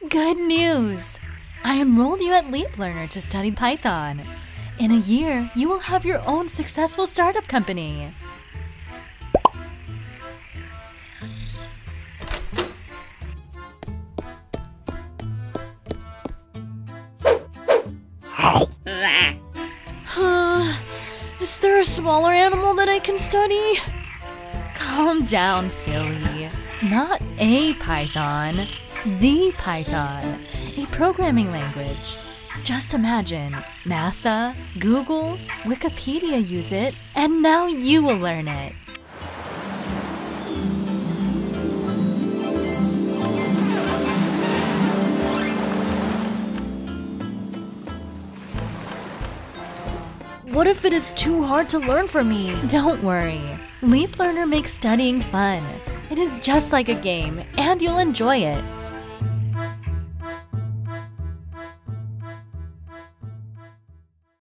Good news! I enrolled you at LeapLearner to study Python. In a year, you will have your own successful startup company. Is there a smaller animal that I can study? Calm down, silly. Not a Python, the Python, a programming language. Just imagine, NASA, Google, Wikipedia use it, and now you will learn it. What if it is too hard to learn for me? Don't worry. LeapLearner makes studying fun. It is just like a game, and you'll enjoy it.